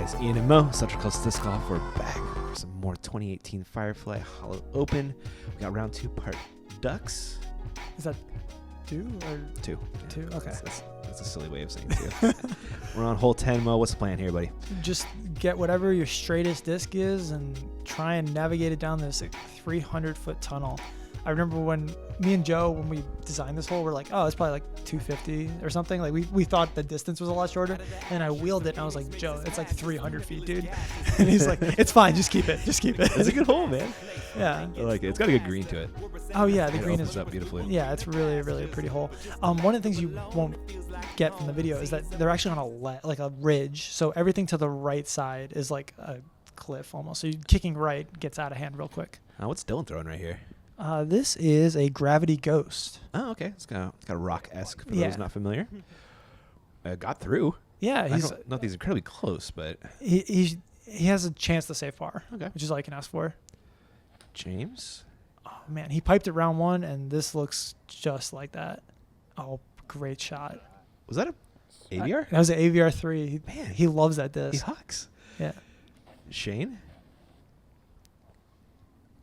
guys, Ian and Mo, Central Coast Disc Golf. We're back for some more 2018 Firefly Hollow Open. We got round 2 part ducks. Is that 2 or 2? Yeah, 2. Okay, that's a silly way of saying 2. We're on hole 10, Mo. What's the plan here, buddy? just get whatever your straightest disc is and try and navigate it down this 300-foot tunnel. I remember when me and Joe, when we designed this hole, we're like, oh, it's probably like 250 or something. Like we thought the distance was a lot shorter, and I wheeled it and I was like, Joe, it's like 300 feet, dude. And he's like, it's fine, just keep it. It's a good hole, man. Yeah. I like it. It's got a good green to it. Oh yeah, the green is up beautifully. Yeah, it's really, really a pretty hole. One of the things you won't get from the video is that they're actually on a ridge. So everything to the right side is like a cliff almost. So kicking right gets out of hand real quick. What's Dylan throwing right here? This is a gravity ghost. Oh, okay. It's got rock-esque for those not familiar. Got through. Yeah, I don't know if he's incredibly close, but he has a chance to save par. Okay, which is all you can ask for. James. Oh man, he piped it round 1, and this looks just like that. Oh, great shot. Was that a AVR? That was an AVR 3. Man, he loves that disc. He hucks. Yeah. Shane.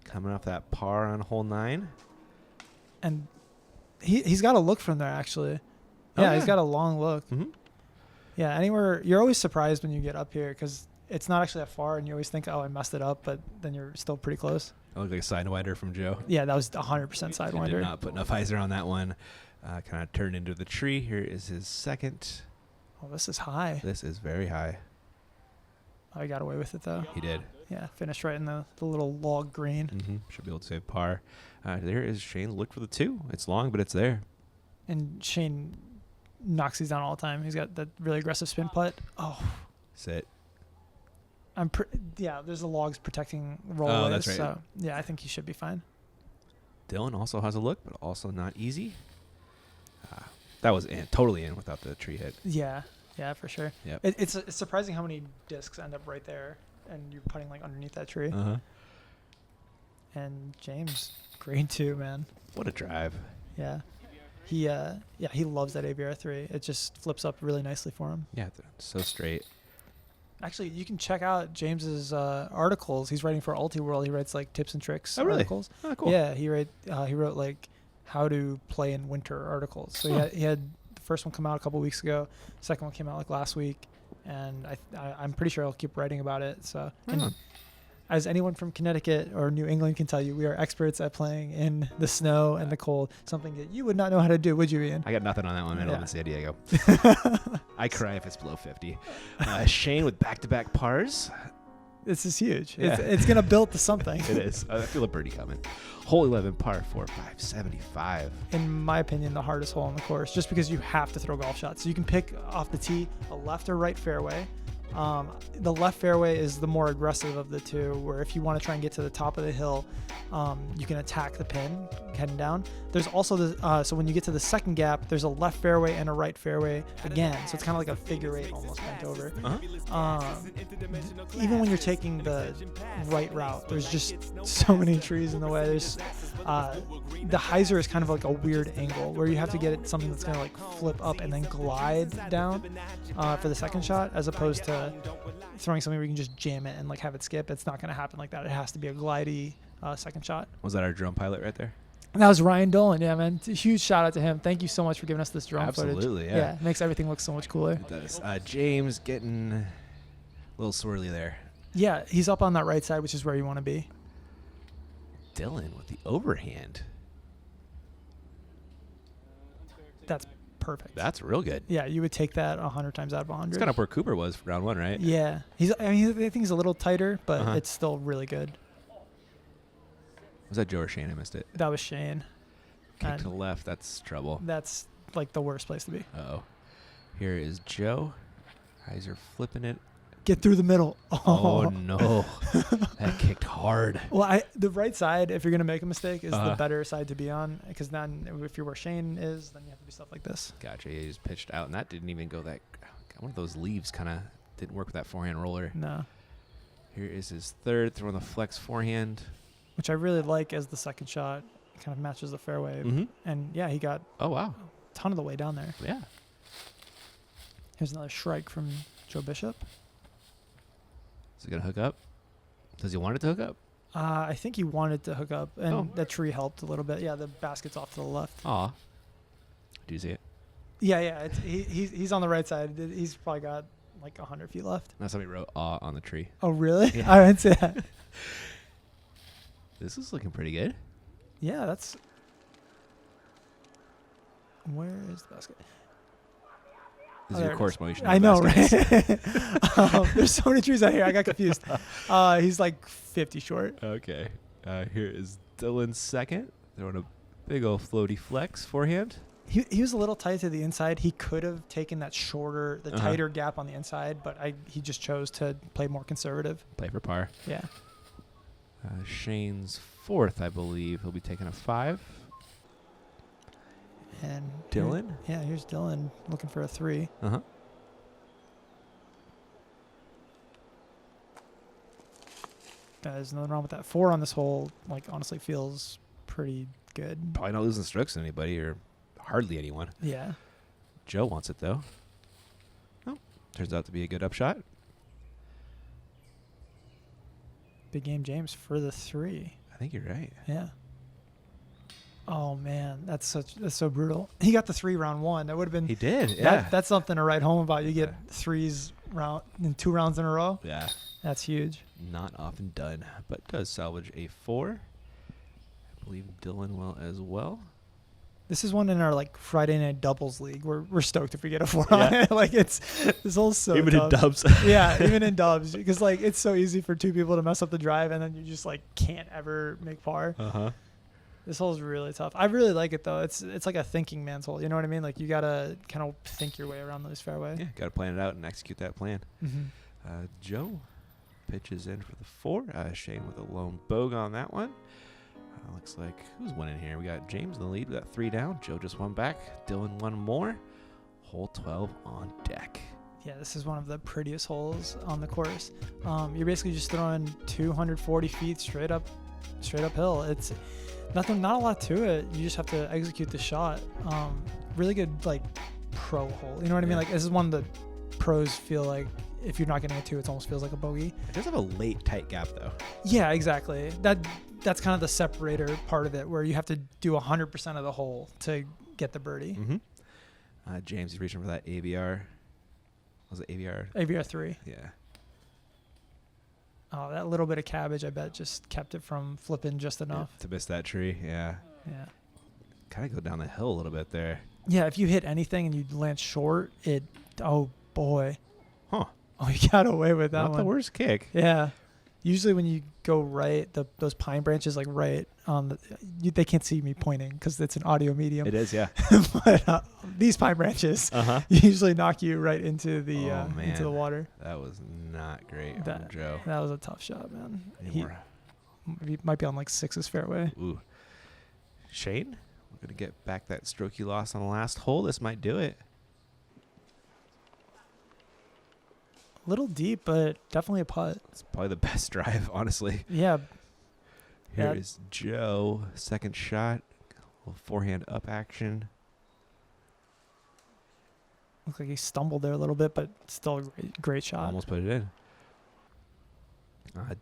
Coming off that par on hole 9. And he's got a look from there, actually. Yeah, he's got a long look. Mm-hmm. Yeah, anywhere. You're always surprised when you get up here because it's not actually that far, and you always think, oh, I messed it up, but then you're still pretty close. That looked like a sidewinder from Joe. Yeah, that was 100% sidewinder. Did not put enough hyzer on that one. Kind of turned into the tree. Here is his second. Oh, this is high. This is very high. Oh, he got away with it, though. He did. Yeah, finished right in the little log green. Mm-hmm. Should be able to save par. There is Shane. Look for the 2. It's long, but it's there. And Shane knocks these down all the time. He's got that really aggressive spin putt. Oh. Sit. There's the logs protecting rollaways. Oh, that's right. So, yeah, I think he should be fine. Dylan also has a look, but also not easy. That was totally in without the tree hit. Yeah, for sure. Yep. It's surprising how many discs end up right there, and you're putting like underneath that tree. Uh-huh. And James, green 2, man. What a drive. Yeah. He loves that AVR 3. It just flips up really nicely for him. Yeah, so straight. Actually, you can check out James's articles. He's writing for Ultiworld. He writes like tips and tricks articles. Oh, cool. Yeah, he wrote like how to play in winter articles. So he had the first one come out a couple weeks ago. Second one came out like last week, and I'm pretty sure I'll keep writing about it. So, and as anyone from Connecticut or New England can tell you, we are experts at playing in the snow and the cold. Something that you would not know how to do, would you, Ian? I got nothing on that one. I live in San Diego. I cry if it's below 50. Shane with back-to-back pars. This is huge. Yeah. It's going to build to something. It is. I feel a birdie coming. Hole 11, par 4, 575. In my opinion, the hardest hole on the course, just because you have to throw golf shots. So you can pick off the tee a left or right fairway. The left fairway is the more aggressive of the two, where if you want to try and get to the top of the hill, you can attack the pin heading down. There's also so when you get to the second gap, there's a left fairway and a right fairway again. So it's kind of like a figure 8 almost bent over. Even when you're taking the right route, there's just so many trees in the way. There's the hyzer is kind of like a weird angle where you have to get something that's going to like flip up and then glide down for the second shot, as opposed to throwing something where you can just jam it and like have it skip. It's not going to happen like that. It has to be a glidey second shot. Was that our drone pilot right there? That was Ryan Dolan. Yeah, man. It's a huge shout out to him. Thank you so much for giving us this drone footage. Absolutely, yeah. Yeah, it makes everything look so much cooler. It does. James getting a little swirly there. Yeah, he's up on that right side, which is where you want to be. Dylan with the overhand. That's perfect. That's real good. Yeah, you would take that 100 times out of 100. It's kind of where Cooper was for round 1, right? Yeah. I think he's a little tighter, but it's still really good. Was that Joe or Shane? I missed it. That was Shane. Kick to the left. That's trouble. That's like the worst place to be. Uh-oh. Here is Joe. Hyzer flipping it. Get through the middle. Oh no. That kicked hard. Well, the right side, if you're going to make a mistake, is the better side to be on. Because then if you're where Shane is, then you have to do stuff like this. Gotcha. He just pitched out, and that didn't even go that. One of those leaves kind of didn't work with that forehand roller. No. Here is his third, throwing the flex forehand. Which I really like as the second shot. It kind of matches the fairway. Mm-hmm. And yeah, he got a ton of the way down there. Yeah. Here's another shrike from Joe Bishop. Is it going to hook up? Does he want it to hook up? I think he wanted to hook up, and Oh. that tree helped a little bit. Yeah, the basket's off to the left. Aw. Do you see it? Yeah. He's on the right side. He's probably got like 100 feet left. Now somebody wrote aw on the tree. Oh, really? Yeah. I didn't see that. This is looking pretty good. Yeah, that's. Where is the basket? This Oh, is your there it course is. motion. I know, right? There's so many trees out here. I got confused. He's like 50 short. Okay. Here is Dylan's second. Throwing a big old floaty flex forehand. He was a little tight to the inside. He could have taken that shorter, the Uh-huh. tighter gap on the inside, but he just chose to play more conservative. Play for par. Yeah. Shane's fourth, I believe. He'll be taking a 5. And Dylan? Here's Dylan looking for a 3. Uh-huh. There's nothing wrong with that. 4 on this hole, like, honestly feels pretty good. Probably not losing strokes to anybody or hardly anyone. Yeah. Joe wants it, though. Oh, turns out to be a good upshot. Big game James for the 3. I think you're right. Yeah. Oh man, that's so brutal. He got the 3 round 1. That would have been He did, yeah. that's something to write home about. You get Yeah. 3s in 2 rounds in a row. Yeah. That's huge. Not often done, but does salvage a 4. I believe Dylan will as well. This is one in our like Friday night doubles league. We're stoked if we get a 4 on it. Like this whole so Even tough. in dubs. Yeah, even in dubs, because like it's so easy for 2 people to mess up the drive, and then you just like can't ever make par. Uh-huh. This hole's really tough. I really like it though. It's like a thinking man's hole. You know what I mean? Like you gotta kind of think your way around those fairway. Yeah, got to plan it out and execute that plan. Mm-hmm. Joe pitches in for the 4. Shane with a lone bogey on that one. Looks like who's winning here? We got James in the lead. We got 3 down. Joe just one back. Dylan 1 more. Hole 12 on deck. Yeah, this is one of the prettiest holes on the course. You're basically just throwing 240 feet straight uphill. It's not a lot to it. You just have to execute the shot. Really good like pro hole. You know what I mean? Yeah. Like this is one that pros feel like if you're not getting a 2, it almost feels like a bogey. It does have a late tight gap though. Yeah, exactly. That's kind of the separator part of it, where you have to do 100% of the hole to get the birdie. Mm-hmm. James is reaching for that ABR. Was it ABR? ABR 3. Yeah. Oh, that little bit of cabbage, I bet, just kept it from flipping just enough. To miss that tree. Yeah. Yeah. Kind of go down the hill a little bit there. Yeah, if you hit anything and you land short, oh boy. Huh. Oh, you got away with that Not one. the worst kick. Yeah. Usually when you go right, those pine branches like right on they can't see me pointing because it's an audio medium. It is, yeah. But these pine branches Uh-huh. usually knock you right into the Oh, into the man. water. That was not great from Joe. That was a tough shot, man. Any more? He might be on like 6's fairway. Ooh. Shane, we're going to get back that stroke you lost on the last hole. This might do it. A little deep, but definitely a putt. It's probably the best drive, honestly. Yeah. Here is Joe. Second shot. A little forehand up action. Looks like he stumbled there a little bit, but still a great shot. Almost put it in.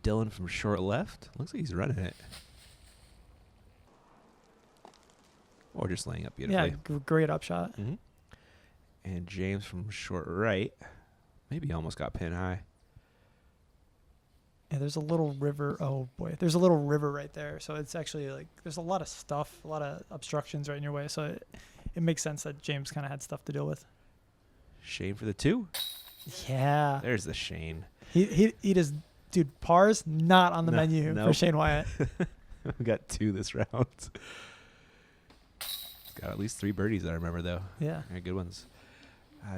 Dylan from short left. Looks like he's running it. Or just laying up beautifully. Yeah, great upshot. Mm-hmm. And James from short right. Maybe he almost got pin high. Yeah, there's a little river. Oh boy, there's a little river right there. So it's actually like there's a lot of stuff, a lot of obstructions right in your way. So it makes sense that James kind of had stuff to deal with. Shane for the 2. Yeah, There's the Shane. he just dude. Par's not on the menu nope. for Shane Wyatt. We got 2 this round. Got at least 3 birdies I remember though. Yeah, Very good ones.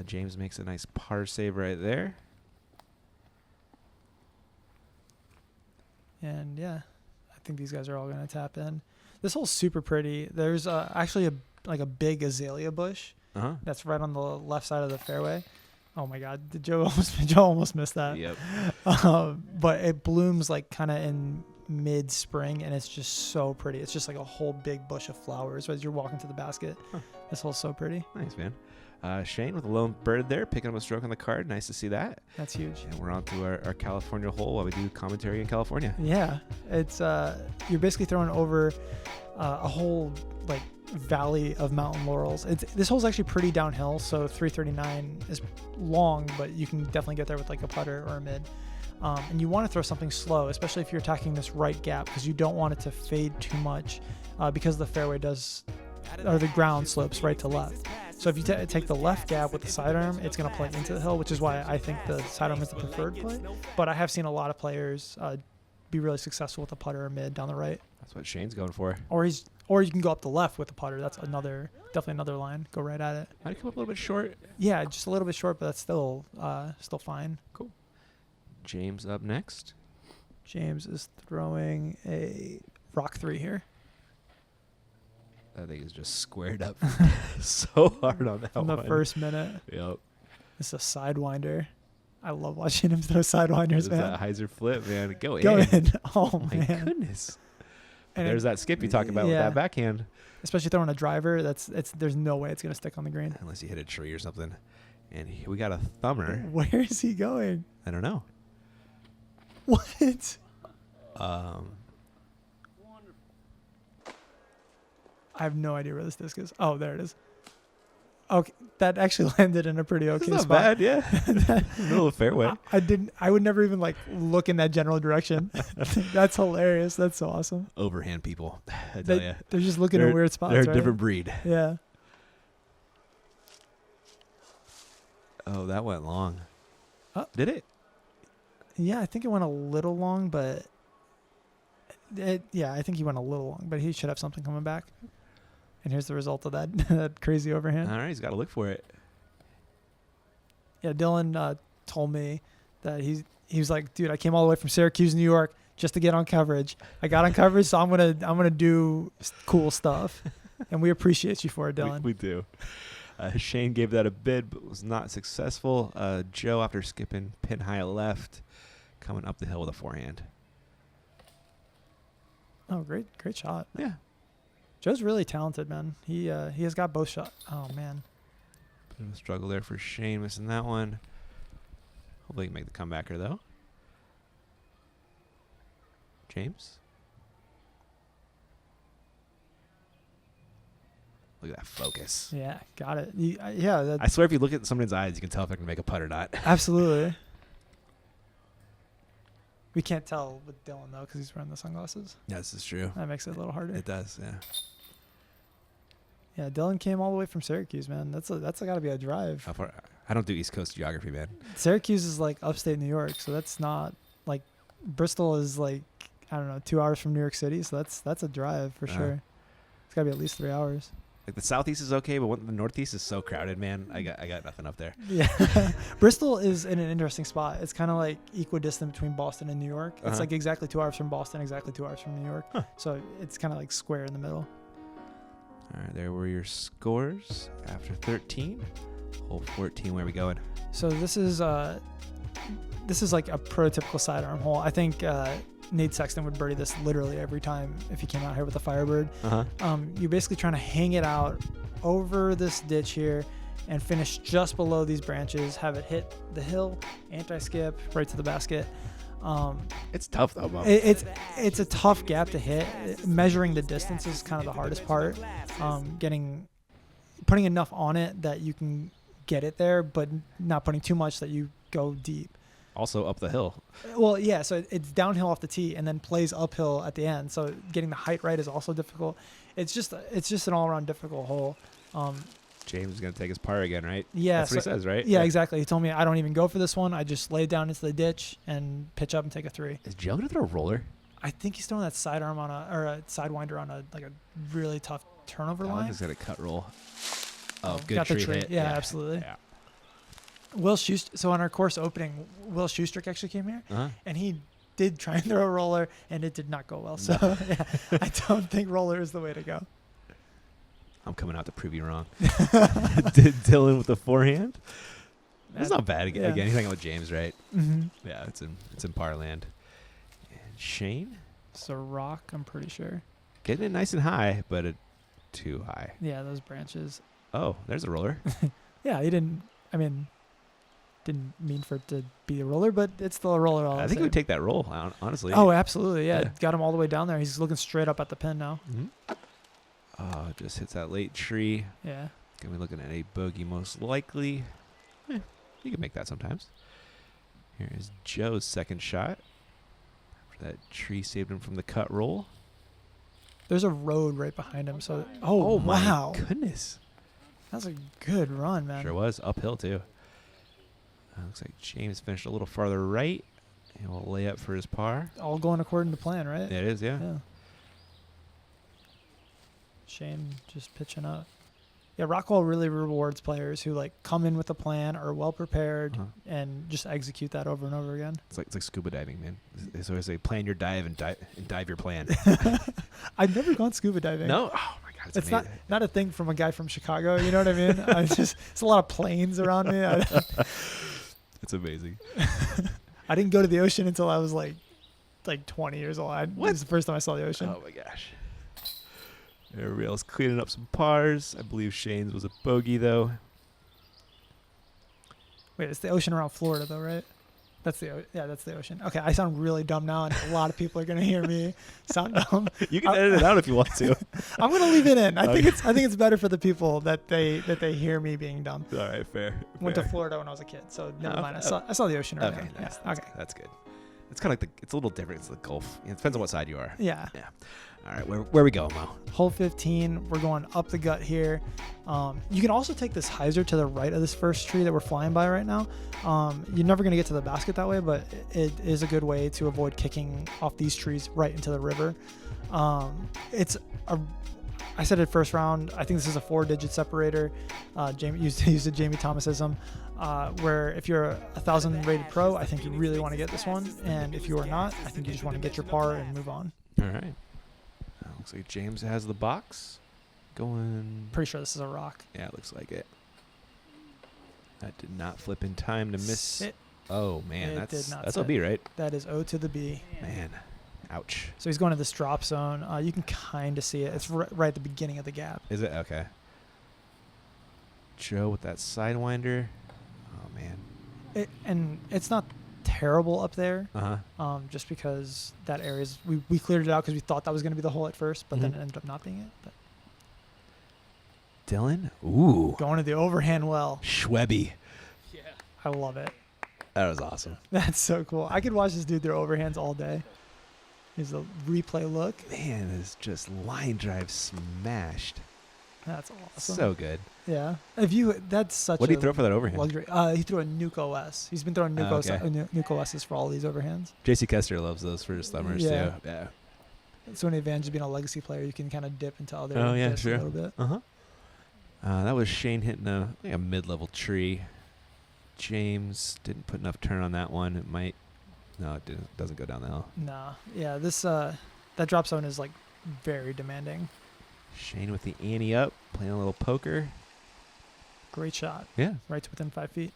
James makes a nice par save right there. and yeah, I think these guys are all gonna tap in. This hole's super pretty. There's actually a big azalea bush Uh-huh. that's right on the left side of the fairway. Oh my God, Joe almost missed that. Yep. But it blooms like kind of in mid-spring, and it's just so pretty. It's just like a whole big bush of flowers as you're walking to the basket. Huh. This hole's so pretty. Nice, man. Shane with a lone bird there, picking up a stroke on the card. Nice to see that. That's huge. And we're on to our California hole while we do commentary in California. Yeah, it's you're basically throwing over a whole like valley of mountain laurels. This hole's actually pretty downhill, so 339 is long, but you can definitely get there with like a putter or a mid. And you want to throw something slow, especially if you're attacking this right gap, because you don't want it to fade too much, because the fairway or the ground slopes right to left. So if you take the left gap with the sidearm, it's going to play into the hill, which is why I think the sidearm is the preferred play. But I have seen a lot of players be really successful with a putter or mid down the right. That's what Shane's going for. Or you can go up the left with the putter. That's definitely another line. Go right at it. Might have come up a little bit short. Yeah, just a little bit short, but that's still fine. Cool. James up next. James is throwing a rock 3 here. That thing is just squared up so hard on that From one. the first minute. Yep. It's a sidewinder. I love watching him throw sidewinders, man. That hyzer flip, man. Go in. in. Oh, My man. goodness. And There's that skip you talk about with that backhand. Especially throwing a driver, there's no way it's going to stick on the green. Unless you hit a tree or something. And we got a thumber. Where is he going? I don't know. What? I have no idea where this disc is. Oh, there it is. Okay, that actually landed in a pretty okay It's not spot. bad, yeah. Middle of fairway. I would never even like look in that general direction. That's hilarious. That's so awesome. Overhand people, I tell you. They're just looking in weird spots. They're a right? different breed. Yeah. Oh, that went long. Did it? Yeah, I think it went a little long, but I think he went a little long, but he should have something coming back. And here's the result of that that crazy overhand. All right, he's got to look for it. Yeah, Dylan told me that he was like, dude, I came all the way from Syracuse, New York, just to get on coverage. I got on coverage, so I'm gonna do cool stuff, and we appreciate you for it, Dylan. We do. Shane gave that a bid, but was not successful. Joe, after skipping pin high left, coming up the hill with a forehand. Oh, great shot. Yeah. Joe's really talented, man. He has got both shots. Oh, man. Bit of a struggle there for Shane, missing that one. Hopefully he can make the comebacker, though. James? Look at that focus. Yeah, got it. I swear if you look at someone's eyes, you can tell if they're going to make a putt or not. Absolutely. We can't tell with Dylan, though, because he's wearing the sunglasses. Yeah, this is true. That makes it a little harder. It does, yeah. Yeah, Dylan came all the way from Syracuse, man. That's got to be a drive. How far? I don't do East Coast geography, man. Syracuse is like upstate New York, so that's not like Bristol is like, I don't know, 2 hours from New York City, so that's a drive for sure. It's got to be at least 3 hours. Like the southeast is okay, but the northeast is so crowded, man. I got nothing up there. Yeah. Bristol is in an interesting spot. It's kind of like equidistant between Boston and New York. It's like exactly 2 hours from Boston, exactly 2 hours from New York. Huh. So it's kind of like square in the middle. All right, there were your scores after 13. Hole 14, where are we going? So this is like a prototypical sidearm hole. I think Nate Sexton would birdie this literally every time if he came out here with a Firebird. You're basically trying to hang it out over this ditch here and finish just below these branches, have it hit the hill, anti-skip, right to the basket. It's tough, though, Mo. It's a tough gap to hit. Measuring the distance is kind of the hardest part. Putting enough on it that you can get it there, but not putting too much that you go deep. Also up the hill. Well, yeah, so it's downhill off the tee and then plays uphill at the end. So getting the height right is also difficult. It's just an all-around difficult hole. James is going to take his par again, right? Yeah. That's what he says, right? Yeah, exactly. He told me I don't even go for this one. I just lay down into the ditch and pitch up and take a 3. Is Joe going to throw a roller? I think he's throwing that sidearm or a sidewinder on a really tough turnover line. He's going to cut roll. Oh, good got tree the tree hit. Yeah, absolutely. Yeah. Will Schuster. So on our course opening, Will Schuster actually came here, and he did try and throw a roller, and it did not go well. So yeah, I don't think roller is the way to go. I'm coming out to prove you wrong. Did Dylan with the forehand? That's not bad again. Yeah. Again, he's hanging with James, right? Mm-hmm. Yeah, it's in par land. And Shane It's a rock, I'm pretty sure. Getting it nice and high, but too high. Yeah, those branches. Oh, there's a roller. Yeah, he didn't. I mean, didn't mean for it to be a roller, but it's still a roller. I think he would take that roll, honestly. Oh, absolutely. Yeah. Yeah. Got him all the way down there. He's looking straight up at the pin now. Mm-hmm. Oh, just hits that late tree. Yeah. Gonna be looking at a bogey most likely. You can make that sometimes. Here is Joe's second shot. After that tree saved him from the cut roll. There's a road right behind him. So, oh wow. My goodness. That's a good run, man. Sure was. Uphill, too. Looks like James finished a little farther right. And will lay up for his par. All going according to plan, right? It is, yeah. Shane just pitching up. Yeah, Rockwell really rewards players who like come in with a plan, are well prepared, and just execute that over and over again. It's like scuba diving, man. They always say, plan your dive and dive your plan. I've never gone scuba diving. No? Oh, my God. It's not a thing from a guy from Chicago. You know what I mean? It's a lot of planes around me. It's amazing. I didn't go to the ocean until I was like 20 years old. This is the first time I saw the ocean. Oh, my gosh. Everybody else cleaning up some pars. I believe Shane's was a bogey, though. Wait, it's the ocean around Florida, though, right? That's the ocean. Okay, I sound really dumb now, and a lot of people are gonna hear me sound dumb. You can edit it out if you want to. I'm gonna leave it in. I think it's better for the people that they hear me being dumb. All right, fair. Went to Florida when I was a kid, so never mind. I saw the ocean earlier. Okay, nice. Yeah, okay, that's good. It's kind of like it's a little different. It's the Gulf. It depends on what side you are. Yeah. Yeah. All right, where we go, Mo? Hole 15. We're going up the gut here. You can also take this hyzer to the right of this first tree that we're flying by right now. You're never going to get to the basket that way, but it is a good way to avoid kicking off these trees right into the river. I said it first round. I think this is a 4-digit separator. Jamie used a Jamie Thomasism. Where if you're a 1,000 rated pro, I think you really want to get this one, and if you are not, I think you just want to get your par and move on. All right. Looks like James has the box. Going. Pretty sure this is a rock. Yeah, it looks like it. That did not flip in time to miss. Oh man, that's a B, right? That is O to the B. Man, ouch. So he's going to this drop zone. You can kind of see it. It's right at the beginning of the gap. Is it? Okay. Joe with that sidewinder. Oh man. And it's not terrible up there. Just because that area is we cleared it out because we thought that was going to be the hole at first, but then it ended up not being it. But Dylan, ooh, going to the overhand well. Schwebby. Yeah, I love it. That was awesome. That's so cool. I could watch this dude throw overhands all day. Here's a replay look. Man, it's just line drive smashed. That's awesome. So good. Yeah. That's such. What did he throw for that overhand? Luxury. He threw a Nuke OS. He's been throwing Nuke OSs for all these overhands. JC Kester loves those for slummers too. Yeah. It's one of the advantages of being a legacy player. You can kind of dip into other discs a little bit. That was Shane hitting a mid-level tree. James didn't put enough turn on that one. It might. No, it didn't. Doesn't go down the hill. No. Yeah. This that drop zone is like very demanding. Shane with the ante up, playing a little poker. Great shot. Yeah. Right to within 5 feet.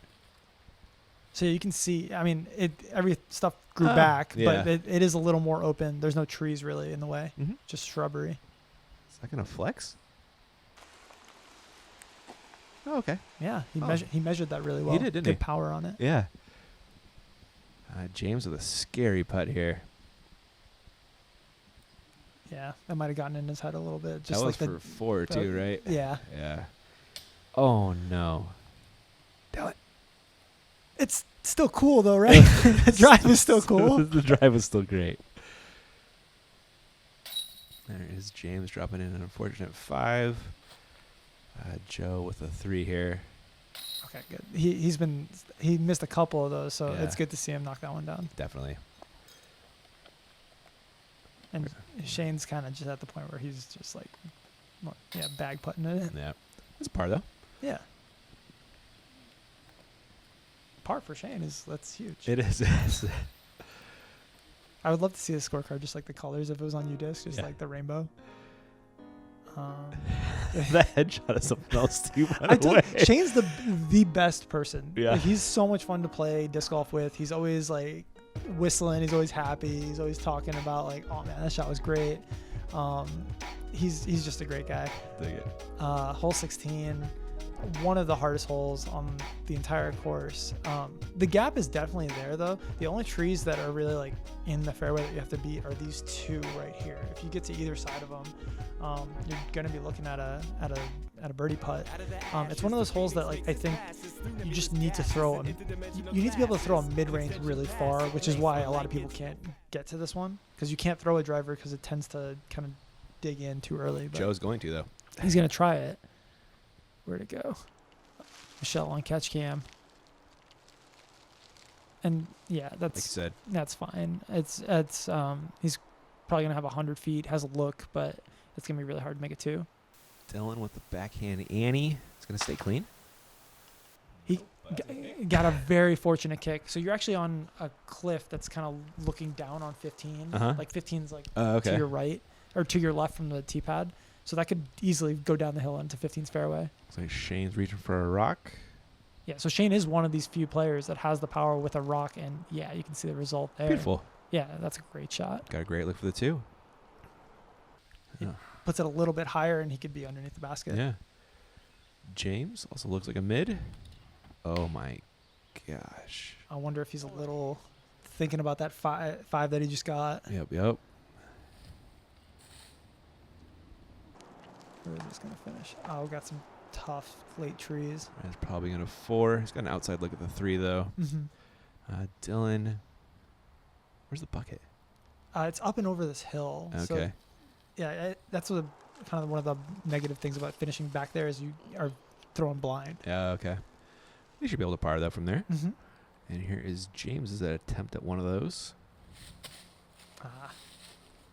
So you can see, I mean, every stuff grew back, but it is a little more open. There's no trees really in the way, just shrubbery. Is that going to flex? Oh, okay. Yeah, he measured that really well. He did, didn't he? Good power on it. Yeah. James with a scary putt here. Yeah, that might have gotten in his head a little bit. Just that was for 4 too, right? Yeah. Yeah. Oh no. Damn it. It's still cool though, right? The drive is still cool. The drive is still great. There is James dropping in an unfortunate 5. Joe with a 3 here. Okay, good. He missed a couple of those, so it's good to see him knock that one down. Definitely. And Shane's kind of just at the point where he's just like, bag putting it in. Yeah. It's a par though. Yeah. Par for Shane that's huge. It is. I would love to see a scorecard just like the colors if it was on UDisc, just like the rainbow. That headshot is something else too, by the way. Shane's the best person. Yeah. Like, he's so much fun to play disc golf with. He's always like whistling. He's always happy. He's always talking about like, oh man, that shot was great. He's just a great guy. Dig it. Hole 16, one of the hardest holes on the entire course. The gap is definitely there though. The only trees that are really like in the fairway that you have to beat are these two right here. If you get to either side of them, you're gonna be looking at a birdie putt. It's one of those holes that like I think you just need to throw you need to be able to throw a mid-range really far, which is why a lot of people can't get to this one, because you can't throw a driver because it tends to kind of dig in too early. But Joe's going to though. he's gonna try it. Where'd it go? Michelle on catch cam. And yeah, Like you said. that's fine. It's he's probably gonna have 100 feet, has a look, but it's gonna be really hard to make it two. Dylan with the backhand Annie. It's going to stay clean. He got a very fortunate kick. So you're actually on a cliff that's kind of looking down on 15. Uh-huh. Like 15's like Okay. to your right or to your left from the tee pad. So that could easily go down the hill into 15's fairway. Looks like Shane's reaching for a rock. Yeah, so Shane is one of these few players that has the power with a rock, and yeah, you can see the result there. Beautiful. Yeah, that's a great shot. Got a great look for the two. Yeah. Oh, Puts it a little bit higher, and he could be underneath the basket. yeah. James also looks like a mid. Oh my gosh. I wonder if he's a little thinking about that five that he just got. Yep. Where is this going to finish? Oh, we got some tough late trees. He's probably going to 4. He's got an outside look at the 3 though. Mm-hmm. Dylan. Where's the bucket? It's up and over this hill. Okay. So, yeah, that's kind of one of the negative things about finishing back there is you are throwing blind. Yeah. Okay. You should be able to par that from there. Mm-hmm. And here is James's attempt at one of those.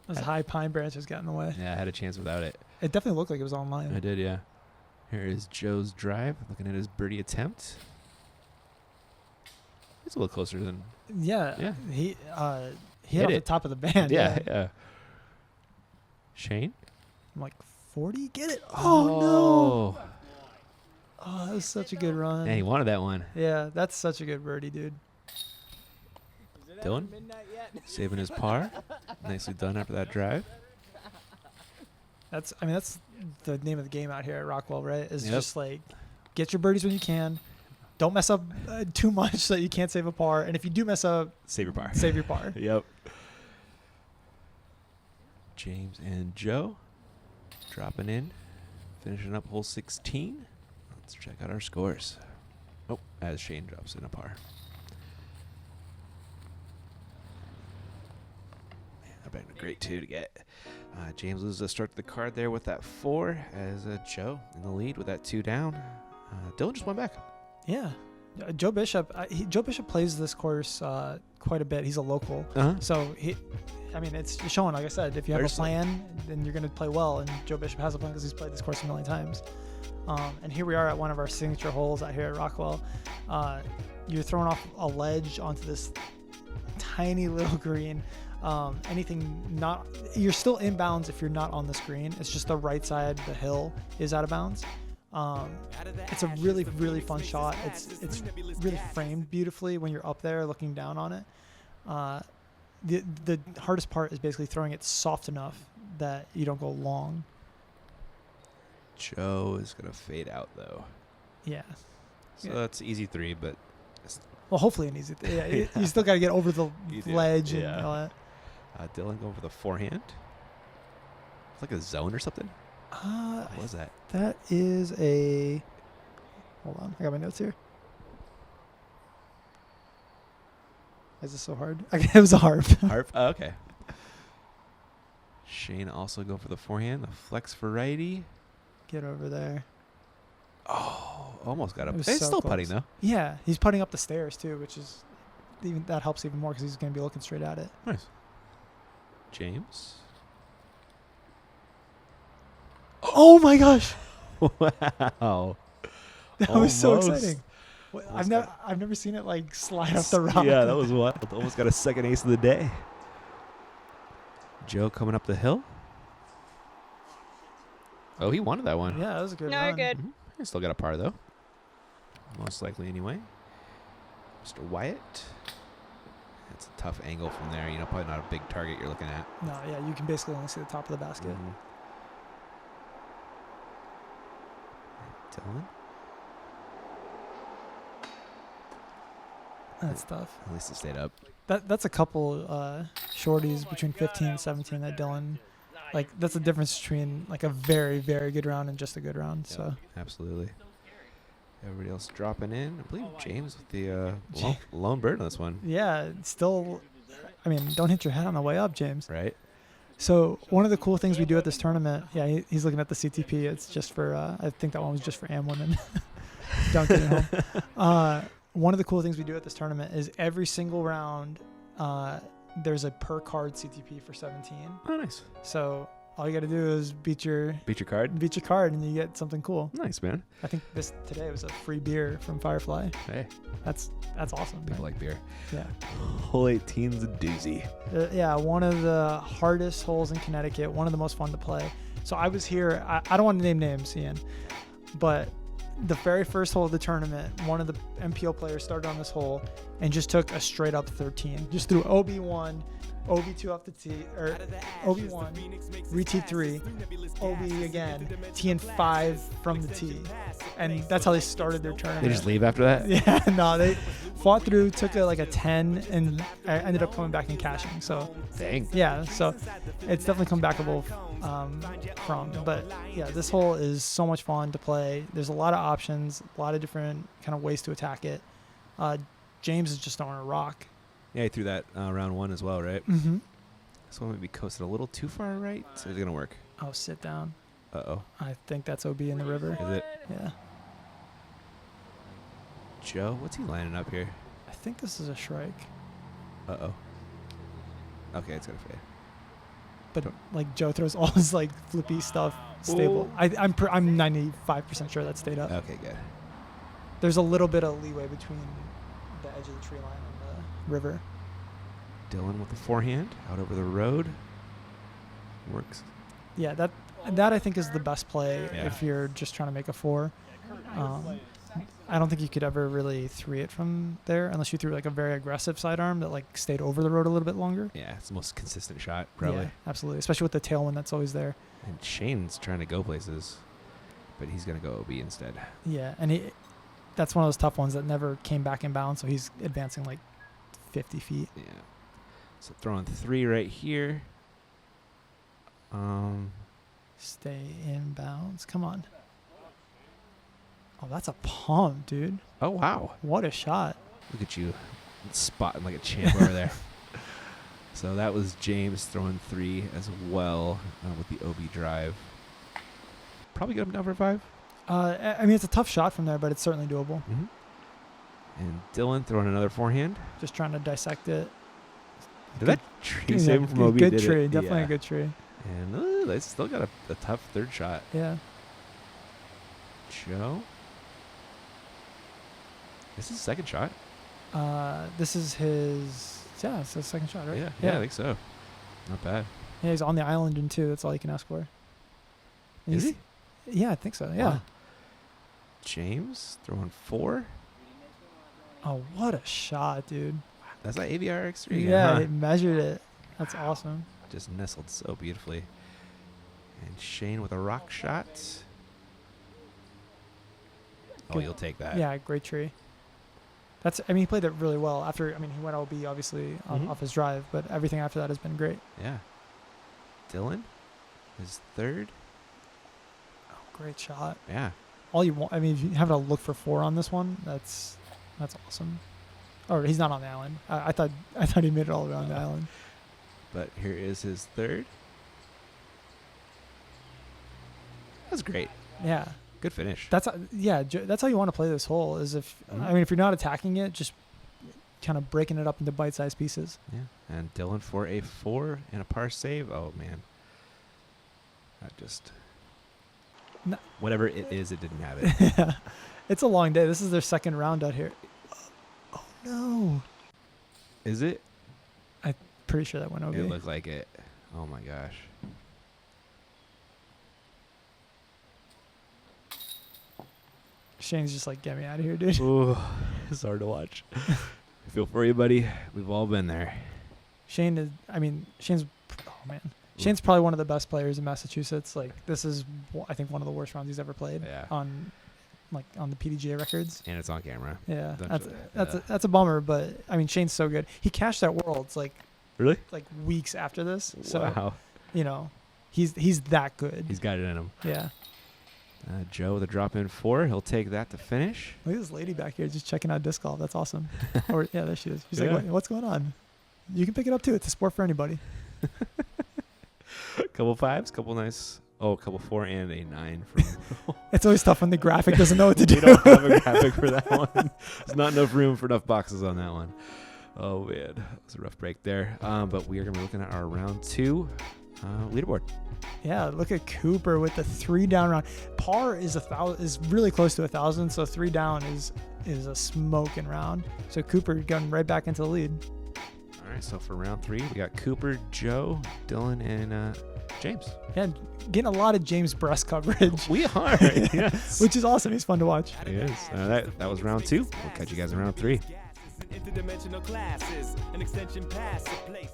Those high pine branches got in the way. Yeah, I had a chance without it. It definitely looked like it was online. I did, yeah. Here is Joe's drive, looking at his birdie attempt. It's a little closer than. Yeah. Yeah. He hit Hit off the it. top of the band. Yeah. Shane? I'm like, 40? Get it. Oh, no. no. Oh, that was such a good run. Man, he wanted that one. Yeah, that's such a good birdie, dude. Dylan saving his par. Nicely done after that drive. That's the name of the game out here at Rockwell, right? Is Yep. just like get your birdies when you can. Don't mess up too much so that you can't save a par. And if you do mess up, Save your par. save your par. Yep. James and Joe dropping in, finishing up hole 16. Let's check out our scores. Oh, as Shane drops in a par. Man, that would have been a great 2 to get. James loses a start to the card there with that 4 as Joe in the lead with that 2 down. Dylan just went back. Yeah. Joe Bishop plays this course quite a bit. He's a local. Uh-huh. So it's showing, like I said, if you have There's a plan, then you're going to play well. And Joe Bishop has a plan because he's played this course a million times. And here we are at one of our signature holes out here at Rockwell. You're throwing off a ledge onto this tiny little green. You're still inbounds if you're not on this green. It's just the right side, the hill is out of bounds. It's a really, really fun shot. It's really framed beautifully when you're up there looking down on it. The hardest part is basically throwing it soft enough that you don't go long. Joe is going to fade out, though. Yeah. So that's easy 3, but... Well, hopefully an easy thing. Yeah, you still got to get over the ledge and all that. Dylan going for the forehand. It's like a zone or something. What was that? That is a... Hold on. I got my notes here. Why is this so hard? It was a harp. Harp? Oh, okay. Shane also going for the forehand. The flex for righty. Get over there. Oh, almost got up. It was It's so still close. putting, though. Yeah, he's putting up the stairs too, which is that helps even more because he's going to be looking straight at it. Nice. James. Oh my gosh, Wow. that was so Almost. exciting! I've never seen it like slide off the rock. Yeah, that was wild. Almost got a second ace of the day. Joe coming up the hill. Oh, he wanted that one. Yeah, that was a good No, run. you're good. Mm-hmm. He still got a par, though. Most likely, anyway. Mr. Wyatt. It's a tough angle from there. Probably not a big target you're looking at. No, yeah, you can basically only see the top of the basket. Mhm. Dylan? That's tough. At least it stayed up. That's a couple shorties between 15 and 17 that Dylan, like, that's the difference between like a very, very good round and just a good round. Yeah, So absolutely. Everybody else dropping in. I believe James with the lone bird on this one. yeah, still, I mean, don't hit your head on the way up, James. Right? So one of the cool things we do at this tournament, yeah, he's looking at the CTP. It's just for, I think that one was just for Am women. Don't get it home. One of the cool things we do at this tournament is every single round, there's a per card CTP for 17. Oh, nice. So all you got to do is beat your card. and you get something cool. Nice, man. I think today was a free beer from Firefly. Hey, That's awesome. people like beer. Yeah. Hole 18's a doozy. Yeah, one of the hardest holes in Connecticut, one of the most fun to play. So I was here, I don't want to name names, Ian, but the very first hole of the tournament, one of the MPO players started on this hole and just took a straight up 13. Just threw OB1, OB2 off the tee, or OB1, re-T3, OB again, T and 5 from the tee. And that's how they started their tournament. They just leave after that? Yeah, no, they fought through, took like a 10, and I ended up coming back and cashing. So, Dang. yeah, so it's definitely come backable from. But yeah, this hole is so much fun to play. There's a lot of options, a lot of different kind of ways to attack it. James is just throwing a rock. Yeah, he threw that round one as well, right? Mm-hmm. This one might be coasted a little too far right. So it's going to work. Oh, sit down. Uh-oh. I think that's OB in the river. Is it? Yeah. Joe, what's he lining up here? I think this is a Shrike. Uh-oh. Okay, it's going to fade. But like Joe throws all his like flippy stuff stable. I'm 95% sure that stayed up. Okay, good. There's a little bit of leeway between the edge of the tree line and the river. Dylan with the forehand out over the road. Works. Yeah, that I think is the best play Yeah. if you're just trying to make a 4. I don't think you could ever really 3 it from there unless you threw like a very aggressive sidearm that like stayed over the road a little bit longer. Yeah, it's the most consistent shot, probably. Yeah, absolutely, especially with the tailwind that's always there. And Shane's trying to go places, but he's going to go OB instead. Yeah, and that's one of those tough ones that never came back in bounds, so he's advancing like 50 feet. Yeah. So throwing 3 right here. Stay in bounds. Come on. Oh, that's a pump, dude. Oh, wow. What a shot. Look at you spotting like a champ over there. So that was James throwing 3 as well with the OB drive. Probably get him down for 5. I mean, it's a tough shot from there, but it's certainly doable. Mm-hmm. And Dylan throwing another forehand. Just trying to dissect it. Did that tree save him from OB? Good Did tree. it? Definitely Yeah. a good tree. And they still got a tough third shot. Yeah. Joe? This is his second shot. This is it's his second shot, right? Yeah, I think so. Not bad. Yeah, he's on the island in 2. That's all you can ask for. Is he? Yeah, I think so. Yeah. Wow. James throwing 4. Oh, what a shot, dude. That's that AVR X3 again, Yeah, huh? he measured it. That's awesome. Just nestled so beautifully. And Shane with a rock shot. Oh, Good. you'll take that. Yeah, great tree. He played it really well. He went OB obviously off his drive, but everything after that has been great. Yeah. Dylan, his third. Oh, great shot. Yeah. All you want, if you have to look for 4 on this one, that's awesome. Oh, he's not on the island. I thought he made it all the way on the island. But here is his third. That's great. Yeah. Good finish. That's how you want to play this hole. Is if if you're not attacking it, just kind of breaking it up into bite-sized pieces. Yeah. And Dylan for a 4 and a par save. Oh man. That just No. whatever it is, it didn't have it. Yeah. It's a long day. This is their second round out here. Oh no. Is it? Pretty sure that went OB. It looked like it. Oh my gosh. Shane's just like, get me out of here, dude. Ooh, it's hard to watch. Feel for you, buddy. We've all been there. Shane's probably one of the best players in Massachusetts. Like, this is, I think, one of the worst rounds he's ever played on the PDGA records. And it's on camera. Yeah, that's a bummer. But I mean, Shane's so good. He cashed at Worlds really weeks after this. So wow. He's that good. He's got it in him. Yeah. Joe with a drop in 4. He'll take that to finish. Look at this lady back here just checking out disc golf. That's awesome. Yeah, there she is. She's like, what's going on? You can pick it up too. It's a sport for anybody. Couple 5s, couple nice. Oh, couple 4 and a 9. It's always tough when the graphic doesn't know what to do. We don't have a graphic for that one. There's not enough room for enough boxes on that one. Oh man, it's a rough break there. But we are gonna be looking at our round 2 leaderboard. Yeah, look at Cooper with the 3 down round. Par is really close to 1,000, so 3 down is a smoking round. So Cooper going right back into the lead. All right, so for round 3, we got Cooper, Joe, Dylan, and James. Yeah, getting a lot of James breast coverage. We are, yes. Which is awesome. He's fun to watch. He is. That was round 2. We'll catch you guys in round 3. Interdimensional classes, an extension past a place.